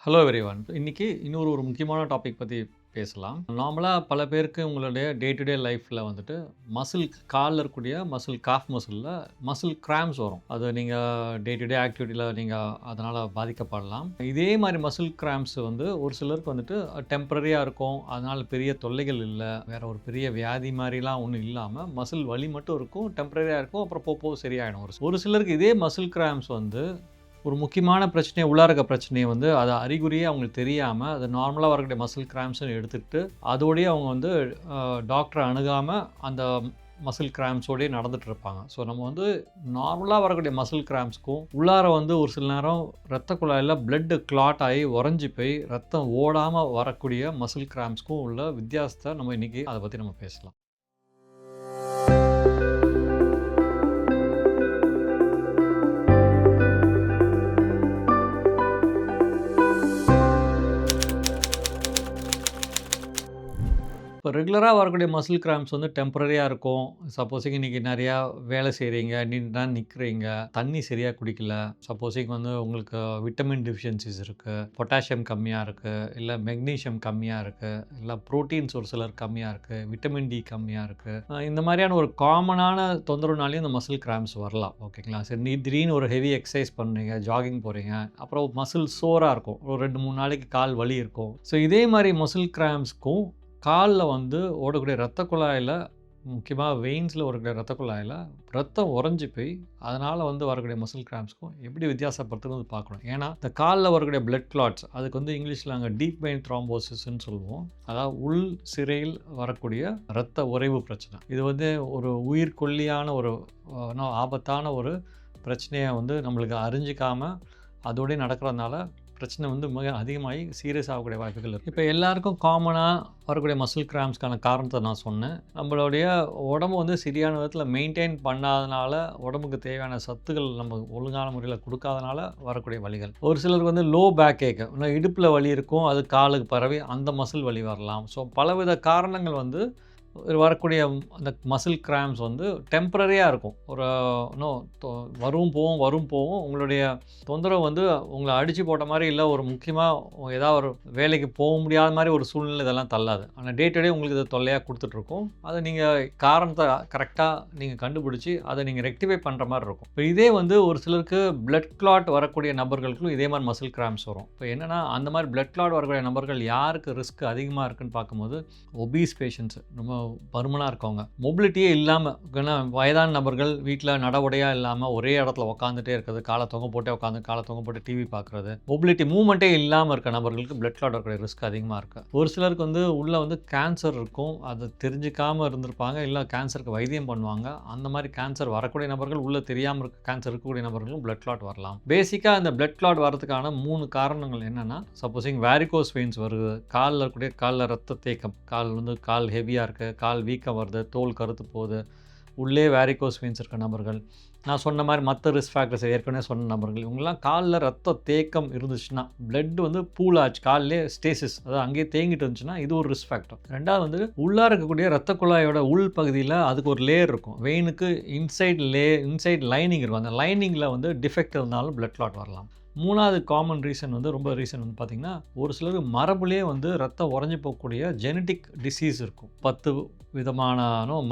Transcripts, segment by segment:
Hello everyone. இன்னைக்கு ஒரு முக்கியமான டாபிக் பத்தி பேசலாம். நார்மலா பல பேருக்கு உங்களுடைய டே டு டே லைஃப்ல வந்துட்டு மசில் கால்ல இருக்கக்கூடிய காஃப் மசில்ல மசில் கிராம்ப்ஸ் வரும். அது நீங்க டே டு டே ஆக்டிவிட்டில நீங்க அதனால பாதிக்கப்படலாம். இதே மாரி மசில் கிராம்ப்ஸ் வந்து ஒரு சிலருக்கு வந்துட்டு டெம்பரரியா இருக்கும். அதனால பெரிய தொல்லைகள் இல்ல. வேற ஒரு பெரிய வியாதி மாரிலாம் ஒண்ணும் இல்லாம மசில் வலி மட்டும் இருக்கும். டெம்பரரியா இருக்கும். அப்புறம் போக சரியாயிடும். ஒரு சிலருக்கு இதே மசில் கிராம்ப்ஸ் வந்து ஒரு முக்கியமான பிரச்சனைய உள்ளார இருக்க பிரச்சனைய வந்து அது அறிகுறியே அவங்களுக்கு தெரியாம, அது நார்மலா வரக்கூடிய மசில் கிராம்ப்ஸ்ன்னு எடுத்துக்கிட்டு, அதோடயே அவங்க வந்து டாக்டர அணுகாம அந்த மசில் கிராம்ப்ஸோடயே நடந்துட்டு இருப்பாங்க. ஸோ நம்ம வந்து நார்மலா வரக்கூடிய மசில் கிராம்ப்ஸ்க்கும், உள்ளார வந்து ஒரு சில நேரம் இரத்த குழாயில பிளட் கிளாட் ஆகி உறைஞ்சு போய் ரத்தம் ஓடாம வரக்கூடிய மசில் கிராம்ப்ஸ்க்கும் உள்ள வித்தியாசத்த நம்ம இன்னைக்கு அத பத்தி நம்ம பேசலாம். இப்போ ரெகுலரா வரக்கூடிய மசில் கிராம்ப்ஸ் வந்து டெம்பரரியா இருக்கும். சப்போஸிங் இன்னைக்கு நெறையா வேலை செய்றீங்க, நீண்ட நேரம் நிக்கிறீங்க, தண்ணி சரியா குடிக்கல, சப்போஸிங் வந்து உங்களுக்கு விட்டமின் டெஃபிஷியன்சிஸ் இருக்கு, பொட்டாசியம் கம்மியா இருக்கு, இல்ல மெக்னீசியம் கம்மியா இருக்கு, இல்ல புரோட்டீன்ஸ் ஒரு சிலருக்கு கம்மியா இருக்கு, விட்டமின் டி கம்மியா இருக்கு. இந்த மாரியான ஒரு காமனான தொந்தரவுனாலயும் இந்த மசில் கிராம்ப்ஸ் வரலாம். ஓகேங்களா? சரி திடீர்னு ஒரு ஹெவி எக்சர்சைஸ் பண்றீங்க, ஜாகிங் போறீங்க, அப்புறம் மசில் சோரா இருக்கும். ஒரு 2, 3 நாளைக்கு கால் வலி இருக்கும். ஸோ இதே மாரி மசில் கிராம்ப்ஸ்க்கும் கால்ல வந்து ஓடக்கூடிய இரத்த குழாயில, முக்கியமா வெயின்ஸ்ல ஓடக்கூடிய இரத்த குழாயில ரத்தம் உறைஞ்சு போய், அதனால வந்து வரக்கூடிய மசில் கிராம்ப்ஸ்க்கும் எப்படி வித்தியாசப்படுத்துன்னு பார்க்கணும். ஏன்னா, இந்த கால்ல வரக்கூடிய பிளட் கிளாட்ஸ் அதுக்கு வந்து இங்கிலீஷ்ல நாங்க டீப் வெயின் த்ரோம்போசிஸ்ன்னு சொல்லுவோம். அதாவது உள் சிரையில் வரக்கூடிய இரத்த உறைவு பிரச்சனை. இது வந்து ஒரு உயிர்கொல்லியான ஒரு ஆபத்தான ஒரு பிரச்சனைய வந்து நம்மளுக்கு அறிஞ்சிக்காம அதோடயே நடக்கிறதுனால பிரச்சனை வந்து மிக அதிகமாகி சீரியஸ் ஆகக்கூடிய வாய்ப்புகள் இருக்குது. இப்போ எல்லாருக்கும் காமனாக வரக்கூடிய மசில் கிராம்ப்ஸ்க்கான காரணத்தை நான் சொன்னேன். நம்மளுடைய உடம்பு வந்து சரியான விதத்தில் மெயின்டைன் பண்ணாதனால, உடம்புக்கு தேவையான சத்துக்கள் நம்ம ஒழுங்கான முறையில் கொடுக்காதனால வரக்கூடிய வலிகள். ஒரு சிலருக்கு வந்து லோ பேக் ஏக், இன்னும் இடுப்பில் வலி இருக்கும், அது காலுக்கு பரவி அந்த மசில் வலி வரலாம். ஸோ பலவித காரணங்கள் வந்து வரக்கூடிய அந்த மசில் கிராம்ப்ஸ் வந்து டெம்பரரியாக இருக்கும். ஒரு இன்னும் வரும் போகும். உங்களுடைய தொந்தரவு வந்து உங்களை அடித்து போட்ட மாதிரி இல்லை, ஒரு முக்கியமாக ஏதாவது ஒரு வேலைக்கு போக முடியாத மாதிரி ஒரு சூழ்நிலை இதெல்லாம் தள்ளாது. ஆனால் டே டு டே உங்களுக்கு இது தொல்லையாக கொடுத்துட்ருக்கோம். அதை நீங்கள் காரணத்தை கரெக்டாக நீங்கள் கண்டுபிடிச்சி அதை நீங்கள் ரெக்டிஃபை பண்ணுற மாதிரி இருக்கும். இப்போ இதே வந்து ஒரு சிலருக்கு பிளட் கிளாட் வரக்கூடிய நபர்களுக்கும் இதே மாதிரி மசில் கிராம்ப்ஸ் வரும். இப்போ என்னென்னா, அந்த மாதிரி பிளட் கிளாட் வரக்கூடிய நபர்கள் யாருக்கு ரிஸ்க் அதிகமாக இருக்குன்னு பார்க்கும்போது ஒபீஸ் பேஷண்ட்ஸ், ரொம்ப பருமனாக இருக்கவங்க, மொபிலிட்டியே இல்லாமல், ஏன்னா வயதான நபர்கள் வீட்டில் நடவடையாக இல்லாமல் ஒரே இடத்துல உட்காந்துட்டே இருக்கிறது, காலை தொங்க போட்டு டிவி பார்க்குறது, மொபிலிட்டி மூவ்மெண்ட்டே இல்லாமல் இருக்க நபர்களுக்கு பிளட் கிளாட் வரக்கூடிய ரிஸ்க் அதிகமாக இருக்குது. ஒரு சிலருக்கு வந்து உள்ளே வந்து கேன்சர் இருக்கும், அதை தெரிஞ்சிக்காமல் இருந்திருப்பாங்க, இல்லை கேன்சருக்கு வைத்தியம் பண்ணுவாங்க. அந்த மாதிரி கேன்சர் வரக்கூடிய நபர்கள், உள்ளே தெரியாமல் இருக்க கேன்சர் இருக்கக்கூடிய நபர்களும் பிளட் கிளாட் வரலாம். பேசிக்காக இந்த பிளட் கிளாட் வரதுக்கான 3 காரணங்கள் என்னென்னா, சப்போஸிங் வேரிகோஸ் வெயின்ஸ் வருது, காலில் ரத்த தேக்கம், கால் ஹெவியாக இருக்குது, கால் வீக்கம் வருது, தோல் கருத்து போகுது, உள்ளே வேரிகோஸ் வெயின்ஸ் இருக்க நபர்கள், நான் சொன்ன மாதிரி மற்ற ரிஸ்க் ஃபேக்டர்ஸ் ஏற்கனவே சொன்ன நபர்கள், இவங்கெல்லாம் காலில் ரத்த தேக்கம் இருந்துச்சுன்னா, பிளட் வந்து பூல் ஆச்சு, காலிலே ஸ்டேசிஸ், அதாவது அங்கேயே தேங்கிட்டு இருந்துச்சுன்னா, இது ஒரு ரிஸ்க் ஃபேக்டர். ரெண்டாவது வந்து உள்ளார இருக்கக்கூடிய ரத்த குழாயோட உள் பகுதியில் அதுக்கு ஒரு லேயர் இருக்கும். வெயினுக்கு இன்சைட் லைனிங் இருக்கும். அந்த லைனிங்கில் வந்து டிஃபெக்ட் இருந்தாலும் பிளட் கிளாட் வரலாம். 3வது காமன் ரீசன் வந்து பார்த்திங்கன்னா, ஒரு சிலருக்கு மரபுலேயே வந்து ரத்தம் உறைஞ்சி போகக்கூடிய ஜெனட்டிக் டிசீஸ் இருக்கும். 10 விதமான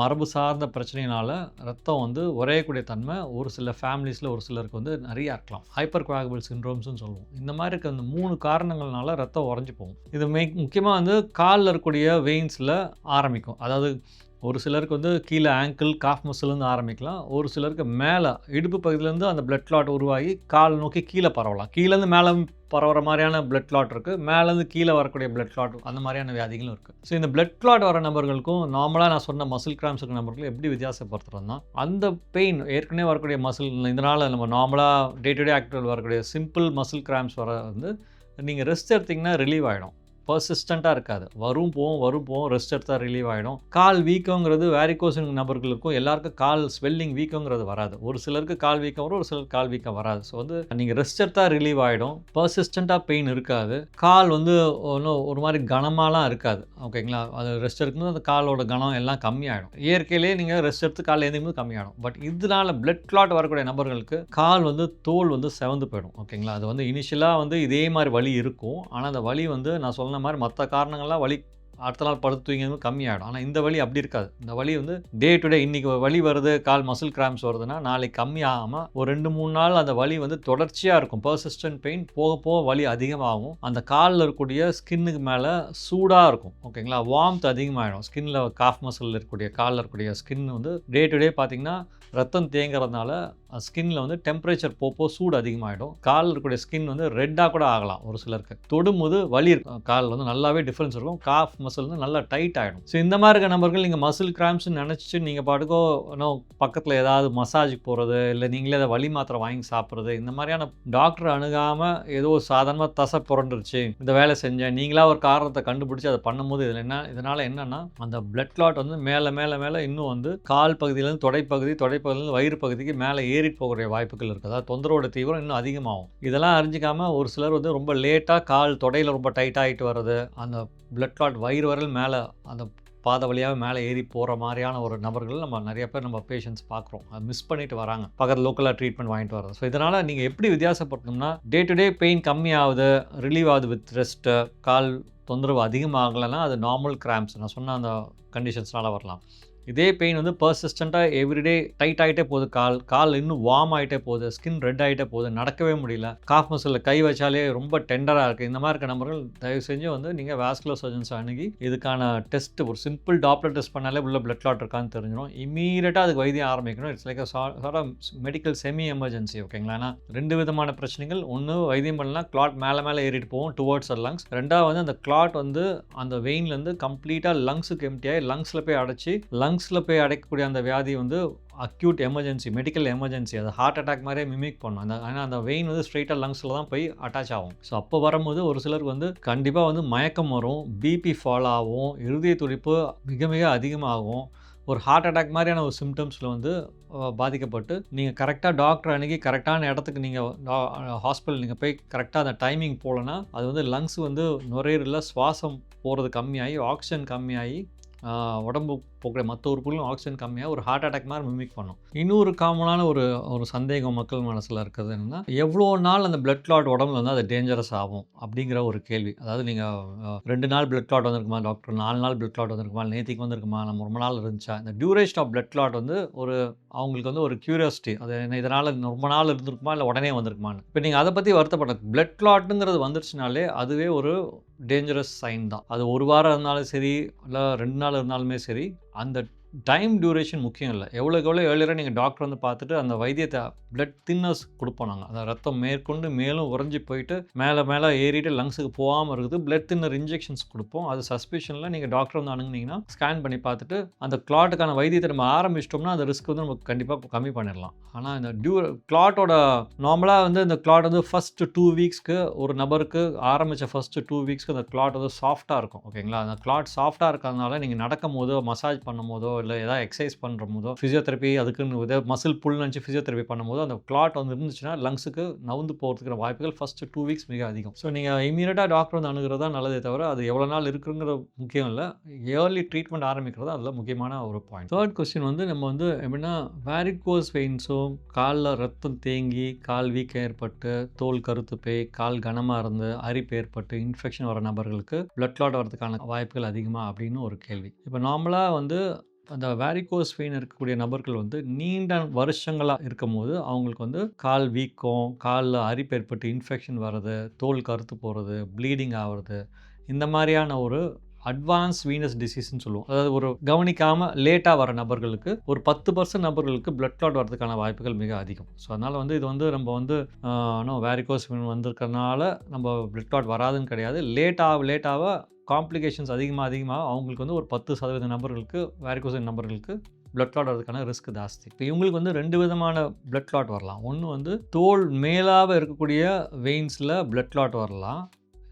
மரபு சார்ந்த பிரச்சனையினால ரத்தம் வந்து உறையக்கூடிய தன்மை ஒரு சில ஃபேமிலிஸில் ஒரு சிலருக்கு வந்து நிறையா இருக்கலாம். ஹைப்பர் கோஆகுலபிள் சிண்ட்ரோம்ஸ்னு சொல்லுவோம். இந்த மாதிரி இருக்க அந்த 3 காரணங்கள்னால ரத்தம் உறைஞ்சி போகும். இது முக்கியமாக வந்து காலில் இருக்கக்கூடிய வெயின்ஸில் ஆரம்பிக்கும். அதாவது ஒரு சிலருக்கு வந்து கீழே ஆங்கிள் காஃப் மசில்லேருந்து ஆரம்பிக்கலாம். ஒரு சிலருக்கு மேலே இடுப்பு பகுதியிலேருந்து அந்த பிளட் கிளாட் உருவாகி கால் நோக்கி கீழே பரவலாம். கீழேருந்து மேலே பரவுற மாதிரியான பிளட் கிளாட் இருக்குது, மேலேருந்து கீழே வரக்கூடிய பிளட் கிளாட், அந்த மாதிரியான வியாதிகளும் இருக்குது. ஸோ இந்த பிளட் கிளாட் வர நபர்களுக்கும் நார்மலாக நான் சொன்ன மசில் கிராம்ப்ஸ் இருக்கிற நபர்களுக்கும் எப்படி வித்தியாசப்படுத்துகிறோம்னா, அந்த பெயின் ஏற்கனவே வரக்கூடிய மசில், இதனால் நம்ம நார்மலாக டே டு டே ஆக்டிவிட்டியில் வரக்கூடிய சிம்பிள் மசில் கிராம்ப்ஸ் வர வந்து நீங்கள் ரெஸ்ட் எடுத்திங்கன்னா ரிலீவ் ஆகிடும். பர்சிஸ்டண்ட்டாக இருக்காது. வரும் போகும் வரும் போகும், ரெஸ்ட் எடுத்தால் ரிலீவ் ஆகிடும். கால் வீக்கங்கிறது வேரிகோஸ் நபர்களுக்கும் எல்லாருக்கும் கால் ஸ்வெல்லிங் வீக்கங்கிறது வராது. ஒரு சிலருக்கு கால் வீக்கம் வரும், ஒரு சிலருக்கு கால் வீக்கம் வராது. ஸோ வந்து நீங்கள் ரெஸ்ட் எடுத்தால் ரிலீவ் ஆகிடும். பர்சிஸ்டண்ட்டாக பெயின் இருக்காது. கால் வந்து ஒன்றும் ஒரு மாதிரி கனமாலாம் இருக்காது. ஓகேங்களா? அது ரெஸ்ட் எடுக்கும்போது அந்த காலோட கனம் எல்லாம் கம்மியாகிடும். இயற்கையிலேயே நீங்கள் ரெஸ்ட் எடுத்து கால் எழுந்திருக்கும்போது கம்மியாகிடும். பட் இதனால பிளட் கிளாட் வரக்கூடிய நபர்களுக்கு கால் வந்து தோல் வந்து செவந்து போயிடும். ஓகேங்களா? அது வந்து இனிஷியலாக வந்து இதே மாதிரி வலி இருக்கும். ஆனால் அந்த வலி வந்து நான் சொன்ன மாதிரி மற்ற காரணங்கள்லாம் வலி அடுத்த நாள் படுத்து தூங்கினது கம்மியாகிடும். ஆனால் இந்த வலி அப்படி இருக்காது. இந்த வலி வந்து டே டு டே இன்றைக்கி வலி வருது, கால் மசில் கிராம்ஸ் வருதுன்னா நாளைக்கு கம்மியாகாமல் ஒரு 2-3 நாள் அந்த வலி வந்து தொடர்ச்சியாக இருக்கும். பர்சிஸ்டன்ட் பெயின் போக போக வலி அதிகமாகும். அந்த காலில் இருக்கக்கூடிய ஸ்கின்னுக்கு மேலே சூடாக இருக்கும். ஓகேங்களா? வார்ம்த் அதிகமாகிடும். ஸ்கின்னில் காஃப் மசில் இருக்கக்கூடிய காலில் இருக்கக்கூடிய ஸ்கின் வந்து டே டு டே பார்த்திங்கன்னா ரத்தம் தேங்கிறதுனால ஸ்கின்னில் வந்து டெம்பரேச்சர் போப்போ சூடு அதிகமாகிடும். காலில் இருக்கக்கூடிய ஸ்கின் வந்து ரெட்டாக கூட ஆகலாம். ஒரு சிலருக்கு தொடும்போது வலி இருக்கும். காலில் வந்து நல்லாவே டிஃப்ரென்ஸ் இருக்கும். காஃப் மசில் வந்து நல்லா டைட் ஆகிடும். ஸோ இந்த மாதிரி இருக்க நபர்கள் நீங்கள் மசில் கிராம்ஸ்ன்னு நினச்சிட்டு நீங்கள் பாட்டுக்கோ இன்னும் பக்கத்தில் ஏதாவது மசாஜுக்கு போகிறது, இல்லை நீங்களே அதை வலி மாத்திரை வாங்கி சாப்பிட்றது, இந்த மாதிரியான டாக்டர் அணுகாமல் ஏதோ சாதாரணமாக தசை புரண்டுருச்சு, இந்த வேலை செஞ்சேன், நீங்களாக ஒரு காரணத்தை கண்டுபிடிச்சி அதை பண்ணும்போது இதனால் என்னென்னா அந்த பிளட் கிளாட் வந்து மேலே மேலே மேலே இன்னும் வந்து கால் பகுதியிலேருந்து தொடைப்பகுதியிலேருந்து வயிறு பகுதிக்கு மேலே ஏறிட்டு போகக்கூடிய வாய்ப்புகள் இருக்குது. அதாவது தொந்தரவோட தீவிரம் இன்னும் அதிகமாகும். இதெல்லாம் அறிஞ்சிக்காமல் ஒரு சிலர் வந்து ரொம்ப லேட்டாக கால் தொடையில் ரொம்ப டைட் ஆகிட்டு வர்றது, அந்த பிளட் கிளாட் வயிறு வரல் மேலே அந்த பாதை வழியாக மேலே ஏறி போகிற மாதிரியான ஒரு நபர்கள் நம்ம நிறைய பேர் நம்ம பேஷண்ட்ஸ் பார்க்குறோம். அதை மிஸ் பண்ணிட்டு வராங்க, பக்கத்தில் லோக்கலாக ட்ரீட்மெண்ட் வாங்கிட்டு வர்றது. ஸோ இதனால் நீங்கள் எப்படி வித்தியாசப்படணும்னா டே டு டே பெயின் கம்மியாகுது, ரிலீவ் ஆகுது வித் ரெஸ்ட்டு, கால் தொந்தரவு அதிகமாகலைன்னா அது நார்மல் கிராம்ப்ஸ் நான் சொன்ன அந்த கண்டிஷன்ஸ்னால வரலாம். இதே பெயின் வந்து பர்சிஸ்டண்ட்டாக எவ்ரிடே டைட் ஆகிட்டே போகுது, கால் இன்னும் வார்ம் ஆகிட்டே போகுது, ஸ்கின் ரெட் ஆகிட்டே போகுது, நடக்கவே முடியல, காஃப் மசிலில் கை வச்சாலே ரொம்ப டெண்டராக இருக்குது, இந்த மாதிரி இருக்க நபர்கள் தயவு செஞ்சு வந்து நீங்கள் வாஸ்குலர் சர்ஜன்ஸ் அணுகி இதுக்கான டெஸ்ட் ஒரு சிம்பிள் டாப்லர் டெஸ்ட் பண்ணாலே உள்ள பிளட் கிளாட் இருக்கான்னு தெரிஞ்சிடும். இமீடியட்டாக அதுக்கு வைத்தியம் ஆரம்பிக்கணும். It's like sort of medical semi emergency. ஓகேங்களா? ஏன்னா 2 விதமான பிரச்சனைகள். ஒன்று வைத்தியம் பண்ணலாம், கிளாட் மேலே ஏறிட்டு போகும் டுவர்ட்ஸ் லங்ஸ். ரெண்டாவது வந்து அந்த கிளாட் வந்து அந்த வெயின்லேருந்து கம்ப்ளீட்டாக லங்ஸுக்கு எம்டிஆகி லங்ஸில் போய் அடைச்சி லங்ஸில் போய் அடைக்கக்கூடிய அந்த வியாதி வந்து அக்யூட் எமர்ஜென்சி, மெடிக்கல் எமர்ஜென்சி. அது ஹார்ட் அட்டாக் மாதிரியே மிமிக் பண்ணும். ஆனால் அந்த வெயின் வந்து ஸ்ட்ரெயிட்டாக லங்ஸில் தான் போய் அட்டாச் ஆகும். ஸோ அப்போ வரும்போது ஒரு சிலருக்கு வந்து கண்டிப்பாக வந்து மயக்கம் வரும், பிபி ஃபால் ஆகும், இருதய துடிப்பு மிக மிக அதிகமாகும். ஒரு ஹார்ட் அட்டாக் மாதிரியான ஒரு சிம்டம்ஸில் வந்து பாதிக்கப்பட்டு நீங்கள் கரெக்டாக டாக்டர் அணுகி கரெக்டான இடத்துக்கு நீங்கள் ஹாஸ்பிட்டல் நீங்கள் போய் கரெக்டாக அந்த டைமிங் போகலன்னா அது வந்து லங்ஸ் வந்து நுரையீரலில் சுவாசம் போகிறது கம்மியாகி ஆக்சிஜன் கம்மியாகி உடம்பு போக்கிற மற்ற உறுப்புகளும் ஆக்சிஜன் கம்மியாக ஒரு ஹார்ட் அட்டாக் மாதிரி மிமிக் பண்ணும். இன்னொரு காமனான ஒரு சந்தேகம் மக்கள் மனசில் இருக்கிறது என்னென்னா எவ்வளோ நாள் அந்த பிளட் கிளாட் உடம்புல வந்து அது டேஞ்சரஸ் ஆகும் அப்படிங்கிற ஒரு கேள்வி. அதாவது நீங்கள் 2 நாள் பிளட் கிளாட் வந்திருக்குமா டாக்டர், 4 நாள் பிளட் கிளாட் வந்திருக்குமா, நேற்றுக்கு வந்திருக்குமா, நம்ம ரொம்ப நாள் இருந்துச்சா, இந்த டியூரேஷன் ஆஃப் பிளட் கிளாட் வந்து அவங்களுக்கு வந்து ஒரு கியூரியாசிட்டி. அது என்ன இதனால் ரொம்ப நாள் இருந்திருக்குமா இல்லை உடனே வந்திருக்குமான்னு. இப்போ நீங்கள் அதை பற்றி வருத்தப்பட பிளட் கிளாட்டுங்கிறது வந்துருச்சுனாலே அதுவே ஒரு டேஞ்சரஸ் சைன் தான். அது 1 வாரம் இருந்தாலும் சரி இல்லை 2 நாள் இருந்தாலுமே சரி, அந்த டைம் டியூரேஷன் முக்கியம் இல்லை. எவ்வளோக்கு ஏர்லியராக நீங்கள் டாக்டர் வந்து பார்த்துட்டு அந்த வைத்தியத்தை பிளட் தின்னர்ஸ் கொடுப்போம் நாங்கள். அந்த ரத்தம் மேற்கொண்டு மேலும் உறைஞ்சி போயிட்டு மேலே ஏறிட்டு லங்ஸுக்கு போகாமல் இருக்குது பிளட் தின்னர் இன்ஜெக்ஷன்ஸ் கொடுப்போம். அது சஸ்பிஷனில் நீங்கள் டாக்டர் வந்து அணுகுனீங்கன்னா ஸ்கேன் பண்ணி பார்த்துட்டு அந்த கிளாட்டுக்கான வைத்தியத்தை நம்ம ஆரம்பிச்சிட்டோம்னா அந்த ரிஸ்க் வந்து நமக்கு கண்டிப்பாக கம்மி பண்ணிடலாம். ஆனால் இந்த கிளாட்டோட நார்மலாக வந்து இந்த கிளாட் வந்து ஃபஸ்ட்டு 2 வீக்ஸ்க்கு ஒரு நபருக்கு ஆரம்பித்த ஃபஸ்ட்டு 2 வீக்ஸ்க்கு அந்த கிளாட் வந்து சாஃப்டாக இருக்கும். ஓகேங்களா? அந்த கிளாட் சாஃப்டாக இருக்கிறதுனால நீங்கள் நடக்கும் போதோ மசாஜ் பண்ணும் போதோ இல்லை ஏதாவது எக்ஸசைஸ் பண்ணுற போதோ ஃபிசியோதெரப்பி அதுக்குன்னு மசில் புல் நினச்சி ஃபிசியோதெரப்பி பண்ணும்போது அந்த கிளாட் வந்து இருந்துச்சுன்னா லங்ஸுக்கு நவுந்து போகிறதுக்கிற வாய்ப்புகள் ஃபஸ்ட்டு 2 வீக்ஸ் மிக அதிகம். ஸோ நீங்கள் இமீடியட்டாக டாக்டர் வந்து அணுகிறதா நல்லதே தவிர அது எவ்வளோ நாள் இருக்குங்கிற முக்கியம் இல்லை, ஏர்லி ட்ரீட்மெண்ட் ஆரம்பிக்கிறது அதில் முக்கியமான ஒரு பாயிண்ட். தேர்ட் கொஸ்டின் வந்து நம்ம வந்து எப்படின்னா வேரிகோஸ் வெயின்ஸும் காலில் ரத்தம் தேங்கி கால் வீக்கம் ஏற்பட்டு தோல் கருத்து போய் கால் கனமாக இருந்து அரிப்பு ஏற்பட்டு இன்ஃபெக்ஷன் வர நபர்களுக்கு பிளட் கிளாட் வரதுக்கான வாய்ப்புகள் அதிகமாக அப்படின்னு ஒரு கேள்வி. இப்போ நார்மலாக வந்து அந்த வேரிகோஸ் வெயின் இருக்கக்கூடிய நபர்கள் வந்து நீண்ட வருஷங்களாக இருக்கும் போது அவங்களுக்கு வந்து கால் வீக்கம், காலில் அரிப்பு ஏற்பட்டு இன்ஃபெக்ஷன் வர்றது, தோல் கருத்து போகிறது, ப்ளீடிங் ஆகிறது, இந்த மாதிரியான ஒரு அட்வான்ஸ் வீனஸ் டிசீஸ்ன்னு சொல்லுவோம். அதாவது ஒரு கவனிக்காமல் லேட்டாக வர நபர்களுக்கு ஒரு 10% நபர்களுக்கு பிளட் கிளாட் வரதுக்கான வாய்ப்புகள் மிக அதிகம். ஸோ அதனால் வந்து இது வந்து நம்ம வந்து வேரிகோஸ் வெயின் வந்திருக்கிறதுனால நம்ம பிளட் கிளாட் வராதுன்னு கிடையாது. லேட்டாக காம்ப்ளிகேஷன்ஸ் அதிகமாக அவங்களுக்கு வந்து ஒரு 10% நபர்களுக்கு வேரிகோஸ் வெயின் நபர்களுக்கு பிளட் கிளாட் வரதுக்கான ரிஸ்க் ஜாஸ்தி. இப்போ இவங்களுக்கு வந்து 2 விதமான பிளட் கிளாட் வரலாம். ஒன்று வந்து தோல் மேலாக இருக்கக்கூடிய வெயின்ஸில் பிளட் கிளாட் வரலாம்.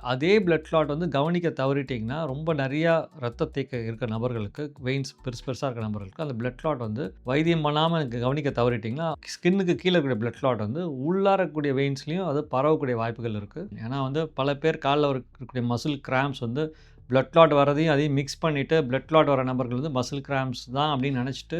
அதே பிளட் கிளாட் வந்து கவனிக்க தவறிட்டீங்கன்னா, ரொம்ப நெறையா ரத்த தேக்க இருக்க நபர்களுக்கு, வெயின்ஸ் பெருசு பெருசா இருக்க நபர்களுக்கு, அந்த பிளட் கிளாட் வந்து வைத்தியம் பண்ணாம கவனிக்க தவறிட்டீங்கன்னா, ஸ்கின்னுக்கு கீழ இருக்கக்கூடிய பிளட் கிளாட் வந்து உள்ளார இருக்கக்கூடிய வெயின்ஸ்லயும் அது பரவக்கூடிய வாய்ப்புகள் இருக்கு. ஏன்னா வந்து பல பேர் கால்ல இருக்கக்கூடிய மசில் கிராம்ப்ஸ் வந்து பிளட் கிளாட் வரதையும் அதையும் மிக்ஸ் பண்ணிட்டு, பிளட் கிளாட் வர நபர்கள் வந்து மசில் கிராம்ப்ஸ் தான் அப்படின்னு நெனச்சுட்டு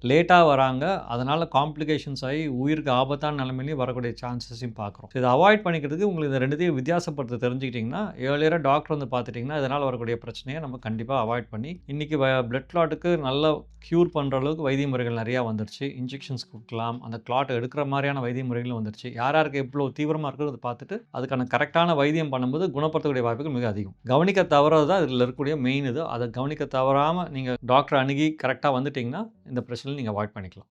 லேட்டா வராங்க. அதனால காம்ப்ளிகேஷன்ஸ் ஆயி உயிருக்கு ஆபத்தான நிலைமையிலயும் வரக்கூடிய சான்சஸையும் பார்க்குறோம். இத அவாய்ட் பண்ணிக்கிறதுக்கு உங்களுக்கு இந்த 2த்தையும் வித்தியாசப்படுத்த தெரிஞ்சுக்கிட்டீங்கன்னா, ஏர்லியரா டாக்டர் வந்து பார்த்துட்டீங்கன்னா, இதனால வரக்கூடிய பிரச்சனைய நம்ம கண்டிப்பா அவாய்ட் பண்ணி, இன்னைக்கு பிளட் கிளாட்டுக்கு நல்லா க்யூர் பண்ற அளவுக்கு வைத்திய முறைகள் நெறையா வந்துருச்சு. இன்ஜெக்ஷன்ஸ் குடுக்கலாம். அந்த கிளாட்ட எடுக்கிற மாரியான வைத்திய முறைகளும் வந்துருச்சு. யார் யாருக்கு எவ்ளோ தீவிரமா இருக்கிறத பார்த்துட்டு, அதுக்கான கரெக்ட்டான வைத்தியம் பண்ணும்போது குணப்படுத்தக்கூடிய வாய்ப்புகள் மிக அதிகம். கவனிக்க தவறுறது தான் இதில இருக்கக்கூடிய மெயின் இது. அத கவனிக்க தவறாம நீங்க டாக்டர அணுகி கரெக்ட்டா வந்துட்டீங்கன்னா, இந்த பிரச்சனைய நீங்க அவாய்ட் பண்ணிக்கலாம்.